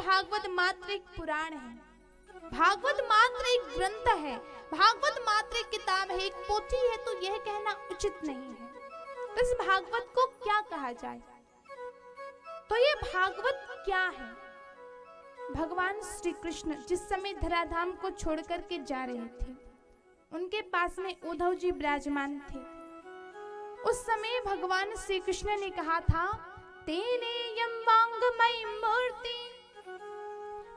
भागवत मात्र एक पुराण है, भागवत मात्र एक ग्रंथ है, भागवत मात्र एक किताब है, एक पोथी है, तो यह कहना उचित नहीं है। तो इस भागवत को क्या कहा जाए? तो ये भागवत क्या है? भगवान श्री कृष्ण जिस समय धराधाम को छोड़ करके जा रहे थे, उनके पास में उद्धव जी विराजमान थे। उस समय भगवान श्री कृष्ण ने कहा था, तेने यम वांगमयी मूर्ति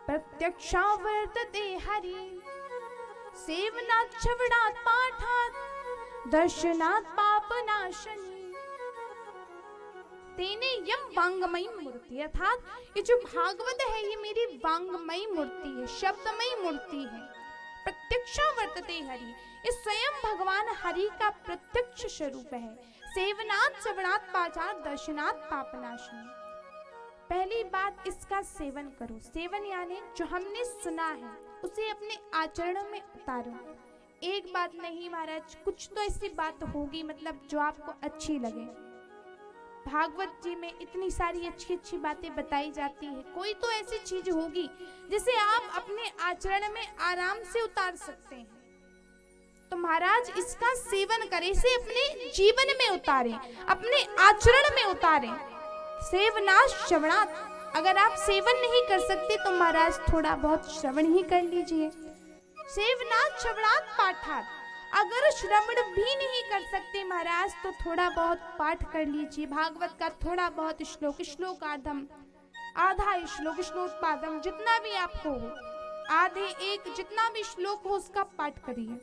प्रत्यक्षा वर्तते हरि, सेवनात् श्रवणात् पाठात् दर्शनात् पापनाशनी। तेने यम वांगमयी मूर्ति, अर्थात ये जो भागवत है ये मेरी वांगमयी मूर्ति है, शब्दमयी मूर्ति है। प्रत्यक्षा वर्तते हरि, ये स्वयं भगवान हरि का प्रत्यक्ष स्वरूप है। सेवनात् श्रवणात् पाठात् दर्शनात् पापनाशनी। पहली बात, इसका सेवन करो। सेवन यानी जो हमने सुना है उसे अपने आचरण में उतारो। एक बात नहीं महाराज, कुछ तो ऐसी बात होगी मतलब जो आपको अच्छी लगे। भागवत जी में इतनी सारी अच्छी अच्छी बातें बताई जाती है, कोई तो ऐसी चीज होगी जिसे आप अपने आचरण में आराम से उतार सकते हैं। तो महाराज इसका सेवन करें, इसे अपने जीवन में उतारें, अपने आचरण में उतारें। सेवनात् श्रवणात्, अगर आप सेवन नहीं कर सकते तो महाराज थोड़ा बहुत श्रवण ही कर लीजिए। सेवनात् श्रवणात् पाठात्, अगर श्रवण भी नहीं कर सकते महाराज तो थोड़ा बहुत पाठ कर लीजिए। भागवत का थोड़ा बहुत श्लोक, श्लोकार्धम, आधा श्लोक, श्लोकपादम, जितना भी आपको हो, आधे एक जितना भी श्लोक हो उसका पाठ करिए।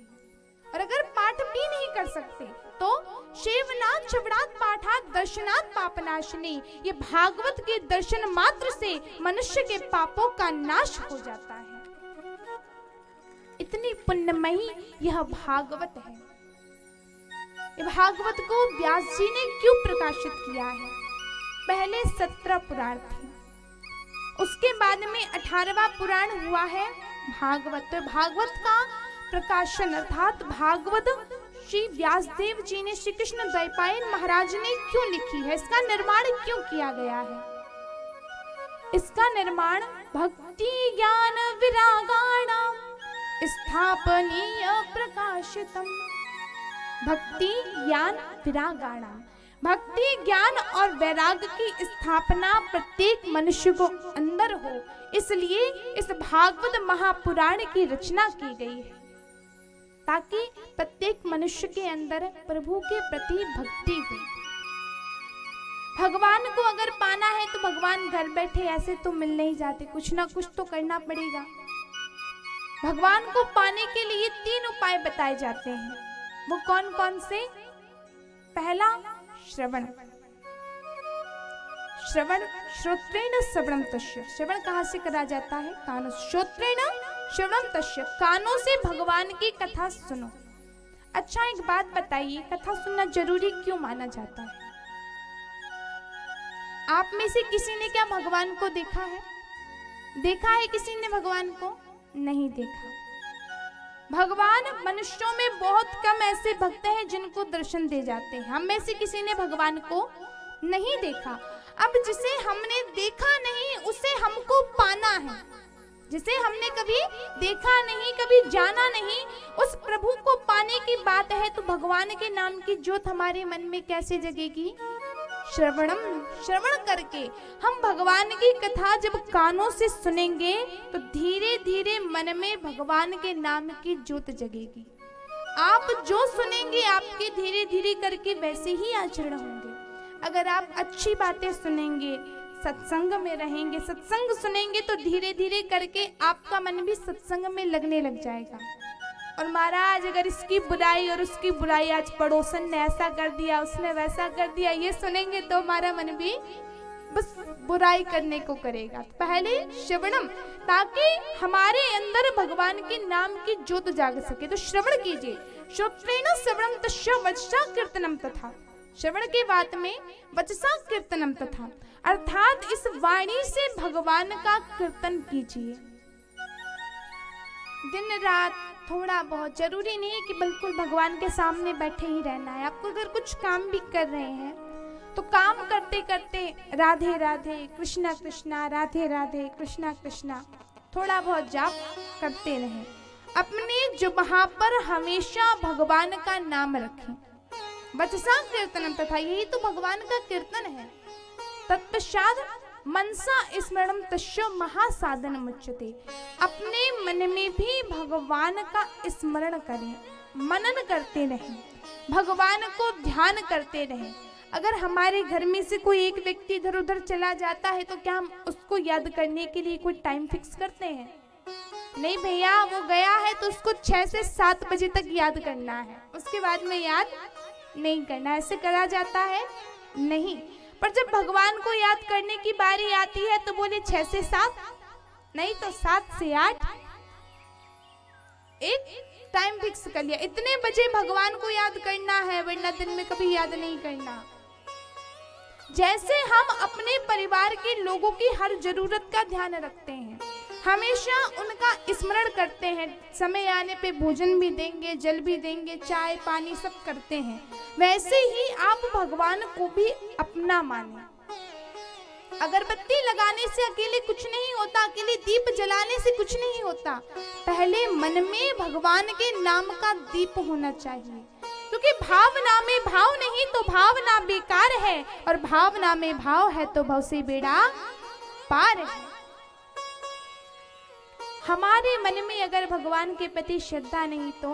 और अगर पाठ भी नहीं कर सकते तो सेवनात् श्रवणात् पाठात् दर्शनात् पापनाशनी, ये भागवत के दर्शन मात्र से मनुष्य के पापों का नाश हो जाता है। इतनी पुण्यमयी यह भागवत है। ये भागवत को व्यास जी ने क्यों प्रकाशित किया है? पहले 17 पुराण थे, उसके बाद में 18वां पुराण हुआ है भागवत। भागवत का प्रकाशन अर्थात भागवत श्री व्यासदेव जी ने श्री कृष्ण द्वैपायन महाराज ने क्यों लिखी है, इसका निर्माण क्यों किया गया है? इसका निर्माण भक्ति ज्ञान विरागाणाम स्थापनीय प्रकाशितम। भक्ति ज्ञान विरागाणाम, भक्ति ज्ञान और वैराग की स्थापना प्रत्येक मनुष्य को अंदर हो, इसलिए इस भागवत महापुराण की रचना की गई है, ताकि प्रत्येक मनुष्य के अंदर प्रभु के प्रति भक्ति हो। भगवान को अगर पाना है तो भगवान घर बैठे ऐसे तो मिल नहीं जाते, कुछ ना कुछ तो करना पड़ेगा। भगवान को पाने के लिए 3 उपाय बताए जाते हैं, वो कौन कौन से? पहला श्रवण, श्रवण श्रोत्रेण श्रवणम तस्य, श्रवण कहाँ से करा जाता है? कानों, श्रोत्रेण श्रवणम तस्य, कानों से भगवान की कथा सुनो। अच्छा एक बात बताइए, कथा सुनना जरूरी क्यों माना जाता है? आप में से किसी ने क्या भगवान को देखा है? देखा है किसी ने भगवान को? नहीं देखा। भगवान मनुष्यों में बहुत कम ऐसे भक्त हैं जिनको दर्शन दे जाते हैं। हम में से किसी ने भगवान को नहीं देखा। अब जिसे हमने देखा नहीं उसे हमको पाना है। जिसे हमने कभी देखा नहीं, कभी जाना नहीं, उस प्रभु को पाने की बात है तो भगवान के नाम की ज्योत हमारे मन में कैसे जगेगी? श्रवणम, श्रवण करके हम भगवान की कथा जब कानों से सुनेंगे तो धीरे धीरे मन में भगवान के नाम की ज्योत जगेगी। आप जो सुनेंगे आपके धीरे धीरे करके वैसे ही आचरण होंगे। अगर आप अच्छी बातें सुनेंगे, सत्संग में रहेंगे, सत्संग सुनेंगे तो धीरे धीरे करके आपका मन भी सत्संग में लगने लग जाएगा। और महाराज अगर इसकी बुराई और उसकी बुराई, आज पड़ोसन ने ऐसा कर दिया, उसने वैसा कर दिया, ये सुनेंगे तो हमारा मन भी बस बुराई करने को करेगा। पहले श्रवणम, ताकि हमारे अंदर भगवान के नाम की ज्योत जाग सके। तो श्रवण कीजिए। श्रोत्रेण श्रवणम तस्य वचसा कीर्तनम तथा, श्रवण के बाद में वचसा कीर्तनम तथा, अर्थात इस वाणी से भगवान का कीर्तन कीजिए। दिन रात थोड़ा बहुत, जरूरी नहीं है कि बिल्कुल भगवान के सामने बैठे ही रहना है। आपको अगर कुछ काम भी कर रहे हैं तो काम करते करते राधे राधे कृष्णा कृष्णा, राधे राधे कृष्णा कृष्णा थोड़ा बहुत जाप करते रहें। अपने जुबान पर हमेशा भगवान का नाम रखें। वचसा कीर्तनम तथा, यही तो भगवान का कीर्तन है। तत्पश्चात मनसा स्मरणम तस्य महासाधन मुच्यते, अपने मन में भी भगवान का स्मरण करें, मनन करते रहें, भगवान को ध्यान करते रहें। अगर हमारे घर में से कोई एक व्यक्ति इधर उधर चला जाता है तो क्या हम उसको याद करने के लिए कोई टाइम फिक्स करते हैं? नहीं भैया, वो गया है तो उसको 6 से 7 बजे तक याद करना है, उसके बाद में याद नहीं करना। ऐसे करा जाता है? नहीं। पर जब भगवान को याद करने की बारी आती है तो बोले 6 से 7, नहीं तो 7 से 8, एक टाइम फिक्स कर लिया, इतने बजे भगवान को याद करना है, वरना दिन में कभी याद नहीं करना। जैसे हम अपने परिवार के लोगों की हर जरूरत का ध्यान रखते हैं, हमेशा उनका स्मरण करते हैं, समय आने पे भोजन भी देंगे, जल भी देंगे, चाय पानी सब करते हैं, वैसे ही आप भगवान को भी अपना माने। अगरबत्ती लगाने से अकेले कुछ नहीं होता, अकेले दीप जलाने से कुछ नहीं होता, पहले मन में भगवान के नाम का दीप होना चाहिए। क्योंकि भावना में भाव नहीं तो भावना बेकार है, और भावना में भाव है तो भव से बेड़ा पार है। हमारे मन में अगर भगवान के प्रति श्रद्धा नहीं तो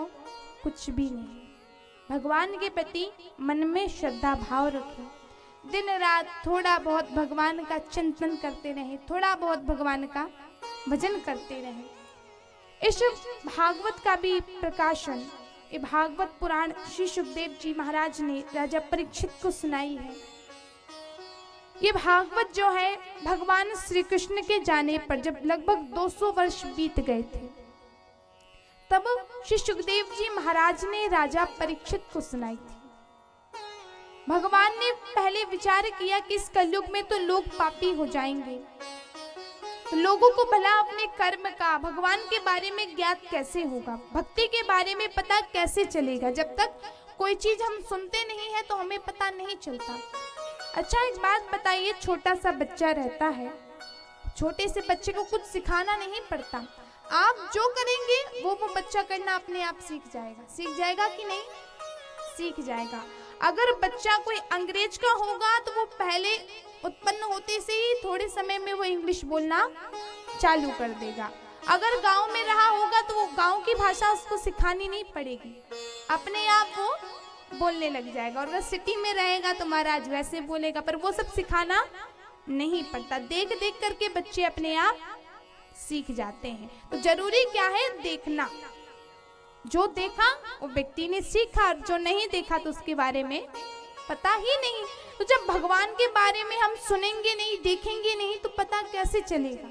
कुछ भी नहीं। भगवान के प्रति मन में श्रद्धा भाव रखें, दिन रात थोड़ा बहुत भगवान का चिंतन करते रहें, थोड़ा बहुत भगवान का भजन करते रहें। इस भागवत का भी प्रकाशन, ये भागवत पुराण श्री सुखदेव जी महाराज ने राजा परीक्षित को सुनाई है। ये भागवत जो है भगवान श्री कृष्ण के जाने पर जब लगभग 200 वर्ष बीत गए थे, तब श्री सुखदेव जी महाराज ने राजा परीक्षित को सुनाई थी। भगवान ने पहले विचार किया कि इस कलयुग में तो लोग पापी हो जाएंगे, तो लोगों को भला अपने कर्म का, भगवान के बारे में ज्ञात कैसे होगा, भक्ति के बारे में पता कैसे चलेगा। जब तक कोई चीज हम सुनते नहीं है तो हमें पता नहीं चलता। अच्छा एक बात बताइए, छोटा सा बच्चा रहता है, छोटे से बच्चे को कुछ सिखाना नहीं पड़ता, आप जो करेंगे वो बच्चा करना अपने आप सीख जाएगा। सीख जाएगा कि नहीं? सीख जाएगा। अगर बच्चा कोई अंग्रेज का होगा तो वो पहले उत्पन्न होते से ही थोड़े समय में वो इंग्लिश बोलना चालू कर देगा। अगर गांव में रहा होगा तो वो गांव की भाषा उसको सिखानी नहीं पड़ेगी, अपने आप वो बोलने लग जाएगा। और अगर सिटी में रहेगा तो महाराज वैसे बोलेगा, पर वो सब सिखाना नहीं पड़ता, देख देख करके बच्चे अपने आप सीख जाते हैं। तो जरूरी क्या है? देखना। जो देखा वो व्यक्ति ने सीखा, और जो नहीं देखा तो उसके बारे में पता ही नहीं। तो जब भगवान के बारे में हम सुनेंगे नहीं, देखेंगे नहीं, तो पता कैसे चलेगा?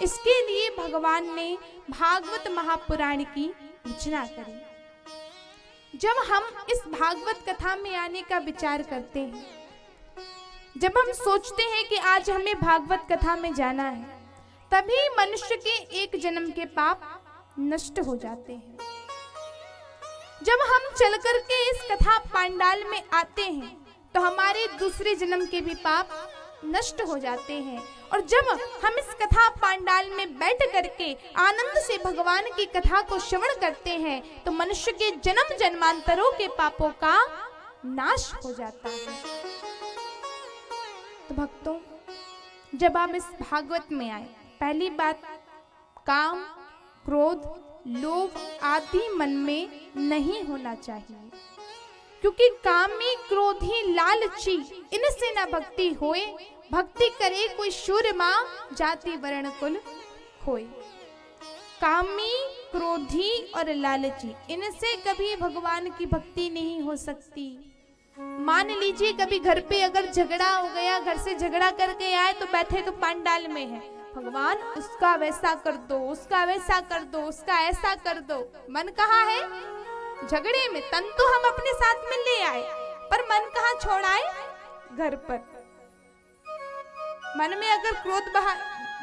इसके लिए भगवान ने भागवत महापुराण की रचना करी। जब हम इस भागवत कथा में आने का विचार करते हैं, जब हम सोचते हैं कि आज हमें भागवत कथा में जाना है, तभी मनुष्य के एक जन्म के पाप नष्ट हो जाते हैं। जब हम चल करके इस कथा पांडाल में आते हैं तो हमारे दूसरे जन्म के भी पाप नष्ट हो जाते हैं। और जब हम इस कथा पांडाल में बैठ करके आनंद से भगवान की कथा को श्रवण करते हैं तो मनुष्य के जन्म जन्मांतरों के पापों का नाश हो जाता है। तो भक्तों, जब आप इस भागवत में आए, पहली बात, काम, क्रोध, लोभ आदि मन में नहीं होना चाहिए, क्योंकि कामी, क्रोधी, लालची इनसे न भक्ति होए। भक्ति करे कोई शूरमा, जाति वर्ण कुल खोए। कामी, क्रोधी और लालची, इनसे कभी भगवान की भक्ति नहीं हो सकती। मान लीजिए कभी घर पे अगर झगड़ा हो गया, घर से झगड़ा करके आए तो बैठे तो पांडाल में है, भगवान उसका वैसा कर दो, उसका वैसा कर दो, उसका ऐसा कर दो। मन कहाँ है? झगड़े में। तन तो हम अपने साथ में ले आए, पर मन कहाँ छोड़ आए? घर पर। मन में अगर क्रोध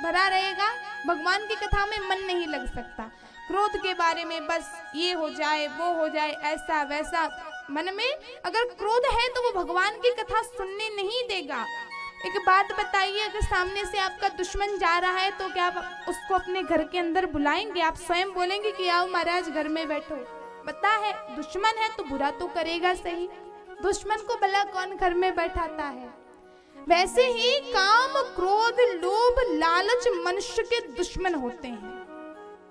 भरा रहेगा, भगवान की कथा में मन नहीं लग सकता। क्रोध के बारे में बस ये हो जाए, वो हो जाए, ऐसा वैसा, मन में अगर क्रोध है तो वो भगवान की कथा सुनने नहीं देगा। एक बात बताइए, अगर सामने से आपका दुश्मन जा रहा है तो क्या आप उसको अपने घर के अंदर बुलाएंगे? आप स्वयं बोलेंगे कि आओ महाराज घर में बैठो? पता है दुश्मन है तो बुरा तो करेगा सही, दुश्मन को भला कौन घर में बैठाता है। वैसे ही काम, क्रोध, लोभ, लालच मनुष्य के दुश्मन होते हैं,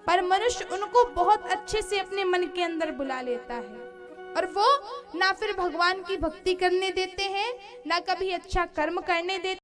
पर मनुष्य उनको बहुत अच्छे से अपने मन के अंदर बुला लेता है और वो ना फिर भगवान की भक्ति करने देते हैं, ना कभी अच्छा कर्म करने देते